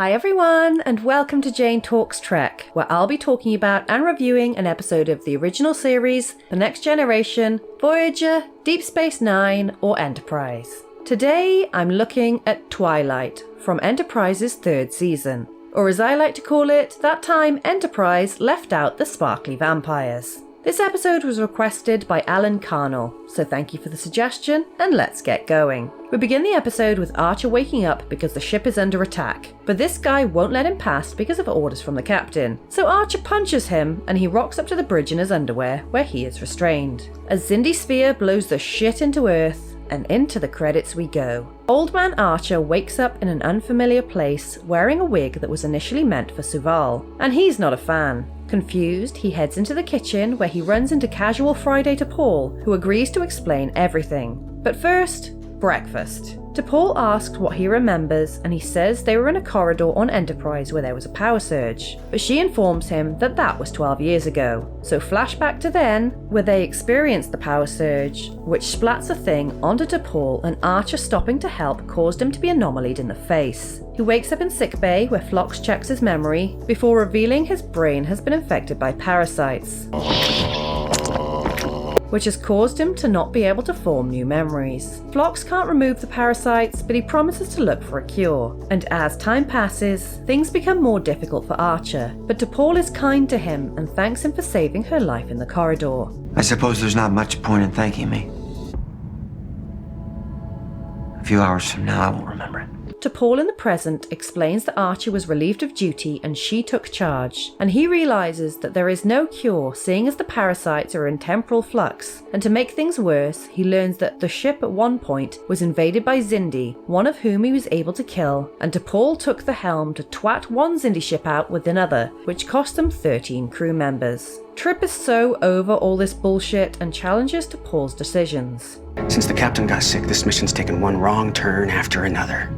Hi everyone, and welcome to Jane Talks Trek, where I'll be talking about and reviewing an episode of the original series, The Next Generation, Voyager, Deep Space Nine, or Enterprise. Today, I'm looking at Twilight, from Enterprise's third season. Or as I like to call it, that time Enterprise left out the sparkly vampires. This episode was requested by Alan Carnell, so thank you for the suggestion, and let's get going. We begin the episode with Archer waking up because the ship is under attack, but this guy won't let him pass because of orders from the captain. So Archer punches him, and he rocks up to the bridge in his underwear, where he is restrained. A Xindi sphere blows the shit into Earth, and into the credits we go. Old Man Archer wakes up in an unfamiliar place, wearing a wig that was initially meant for Suval, and he's not a fan. Confused, he heads into the kitchen where he runs into casual Friday T'Pol, who agrees to explain everything. But first, breakfast. T'Pol asks what he remembers, and he says they were in a corridor on Enterprise where there was a power surge, but she informs him that that was 12 years ago. So flashback to then, where they experienced the power surge, which splats a thing onto T'Pol, and Archer stopping to help caused him to be anomalied in the face. He wakes up in sickbay where Phlox checks his memory before revealing his brain has been infected by parasites, which has caused him to not be able to form new memories. Phlox can't remove the parasites, but he promises to look for a cure. And as time passes, things become more difficult for Archer, but T'Pol is kind to him and thanks him for saving her life in the corridor. I suppose there's not much point in thanking me. A few hours from now, I won't remember it. T'Pol in the present explains that Archer was relieved of duty and she took charge, and he realises that there is no cure seeing as the parasites are in temporal flux, and to make things worse, he learns that the ship at one point was invaded by Xindi, one of whom he was able to kill, and T'Pol took the helm to twat one Xindi ship out with another, which cost them 13 crew members. Trip is so over all this bullshit and challenges T'Pol's decisions. Since the captain got sick, this mission's taken one wrong turn after another.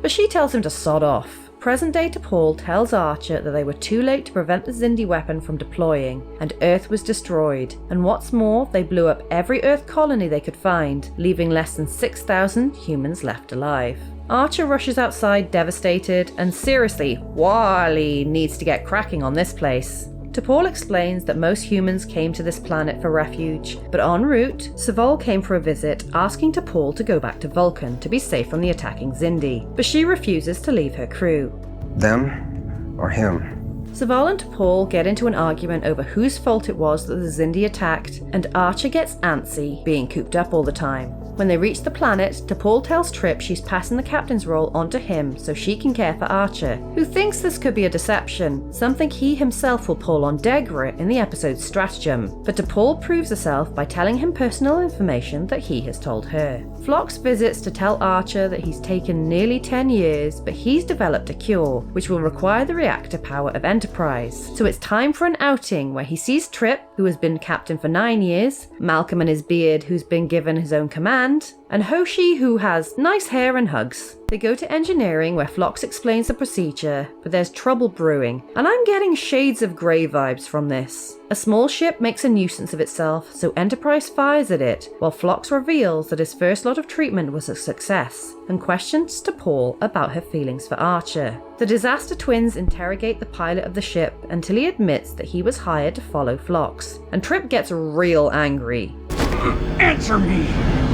But she tells him to sod off. Present-day T'Pol tells Archer that they were too late to prevent the Xindi weapon from deploying, and Earth was destroyed. And what's more, they blew up every Earth colony they could find, leaving less than 6,000 humans left alive. Archer rushes outside devastated, and seriously, Wally needs to get cracking on this place. T'Pol explains that most humans came to this planet for refuge, but en route, Suval came for a visit, asking T'Pol to go back to Vulcan to be safe from the attacking Xindi, but she refuses to leave her crew. Them or him? Suval and T'Pol get into an argument over whose fault it was that the Xindi attacked, and Archer gets antsy, being cooped up all the time. When they reach the planet, T'Pol tells Trip she's passing the captain's role onto him so she can care for Archer, who thinks this could be a deception, something he himself will pull on Degra in the episode's stratagem. But T'Pol proves herself by telling him personal information that he has told her. Phlox visits to tell Archer that he's taken nearly 10 years, but he's developed a cure, which will require the reactor power of Enterprise. So it's time for an outing where he sees Trip, who has been captain for 9 years, Malcolm and his beard, who's been given his own command, and Hoshi, who has nice hair and hugs. They go to engineering where Phlox explains the procedure, but there's trouble brewing, and I'm getting shades of Grey vibes from this. A small ship makes a nuisance of itself, so Enterprise fires at it, while Phlox reveals that his first lot of treatment was a success, and questions T'Pol about her feelings for Archer. The disaster twins interrogate the pilot of the ship until he admits that he was hired to follow Phlox, and Trip gets real angry. Answer me!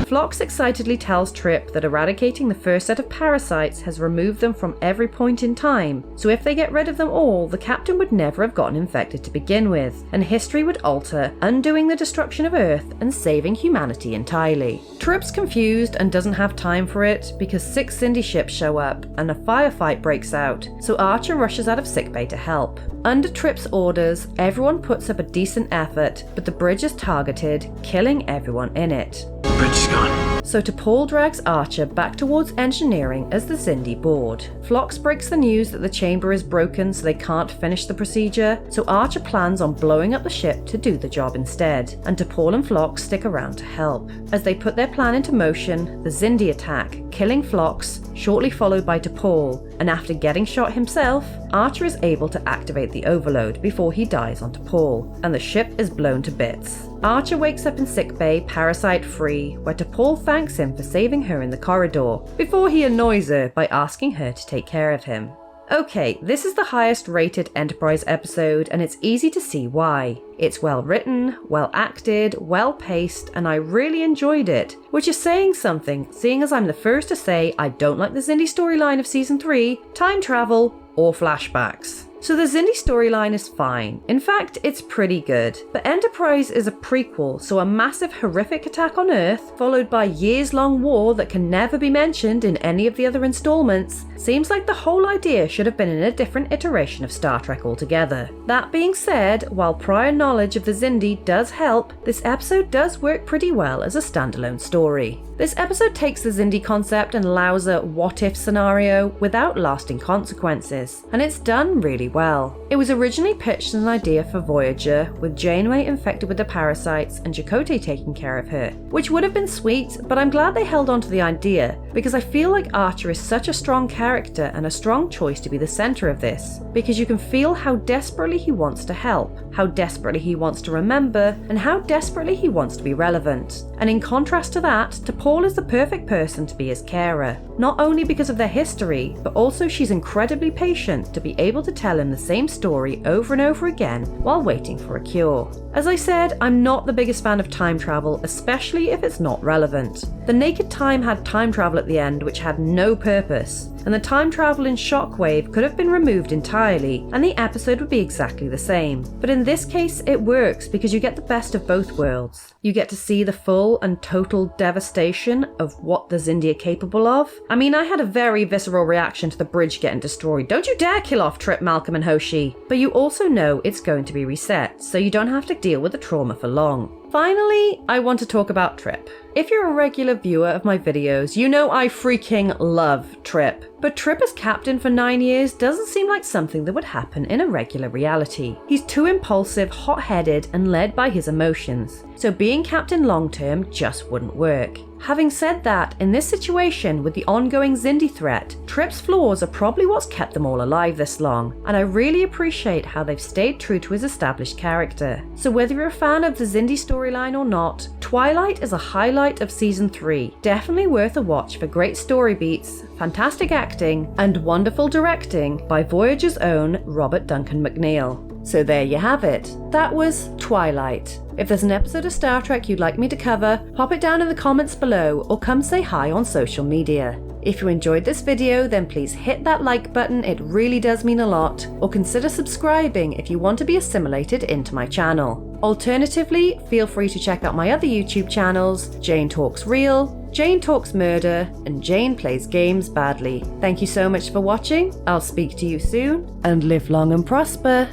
Phlox excitedly tells Trip that eradicating the first set of parasites has removed them from every point in time, so if they get rid of them all, the captain would never have gotten infected to begin with, and history would alter, undoing the destruction of Earth and saving humanity entirely. Trip's confused and doesn't have time for it because 6 Xindi ships show up and a firefight breaks out, so Archer rushes out of sickbay to help. Under Trip's orders, everyone puts up a decent effort, but the bridge is targeted, killing everyone in it. The bridge is gone. So T'Pol drags Archer back towards engineering as the Xindi board. Phlox breaks the news that the chamber is broken so they can't finish the procedure, so Archer plans on blowing up the ship to do the job instead, and T'Pol and Phlox stick around to help. As they put their plan into motion, the Xindi attack, killing Phlox, shortly followed by T'Pol, and after getting shot himself, Archer is able to activate the overload before he dies on T'Pol, and the ship is blown to bits. Archer wakes up in sickbay, parasite-free, where T'Pol thanks him for saving her in the corridor, before he annoys her by asking her to take care of him. Okay, this is the highest rated Enterprise episode, and it's easy to see why. It's well written, well acted, well paced, and I really enjoyed it, which is saying something, seeing as I'm the first to say I don't like the Xindi storyline of Season 3, time travel, or flashbacks. So the Xindi storyline is fine. In fact, it's pretty good. But Enterprise is a prequel, so a massive horrific attack on Earth, followed by years-long war that can never be mentioned in any of the other installments, seems like the whole idea should have been in a different iteration of Star Trek altogether. That being said, while prior knowledge of the Xindi does help, this episode does work pretty well as a standalone story. This episode takes the Xindi concept and allows a what-if scenario without lasting consequences, and it's done really well. It was originally pitched as an idea for Voyager, with Janeway infected with the parasites and Chakotay taking care of her, which would have been sweet, but I'm glad they held on to the idea, because I feel like Archer is such a strong character and a strong choice to be the centre of this, because you can feel how desperately he wants to help, how desperately he wants to remember, and how desperately he wants to be relevant. And in contrast to that, T'Pol is the perfect person to be his carer, not only because of their history, but also she's incredibly patient to be able to tell him the same story over and over again while waiting for a cure. As I said, I'm not the biggest fan of time travel, especially if it's not relevant. The Naked Time had time travel at the end which had no purpose, and the time travel in Shockwave could have been removed entirely and the episode would be exactly the same. But in this case it works because you get the best of both worlds. You get to see the full and total devastation of what the Xindi are capable of. I mean, I had a very visceral reaction to the bridge getting destroyed. Don't you dare kill off Trip, Malcolm and Hoshi. But you also know it's going to be reset, so you don't have to deal with the trauma for long. Finally, I want to talk about Trip. If you're a regular viewer of my videos, you know I freaking love Trip. But Trip as captain for 9 years doesn't seem like something that would happen in a regular reality. He's too impulsive, hot-headed, and led by his emotions. So being captain long-term just wouldn't work. Having said that, in this situation with the ongoing Xindi threat, Trip's flaws are probably what's kept them all alive this long, and I really appreciate how they've stayed true to his established character. So whether you're a fan of the Xindi storyline or not, Twilight is a highlight of Season 3, definitely worth a watch for great story beats, fantastic acting, and wonderful directing by Voyager's own Robert Duncan McNeill. So there you have it. That was Twilight. If there's an episode of Star Trek you'd like me to cover, pop it down in the comments below or come say hi on social media. If you enjoyed this video, then please hit that like button, it really does mean a lot, or consider subscribing if you want to be assimilated into my channel. Alternatively, feel free to check out my other YouTube channels, Jane Talks Real, Jane Talks Murder, and Jane Plays Games Badly. Thank you so much for watching, I'll speak to you soon, and live long and prosper.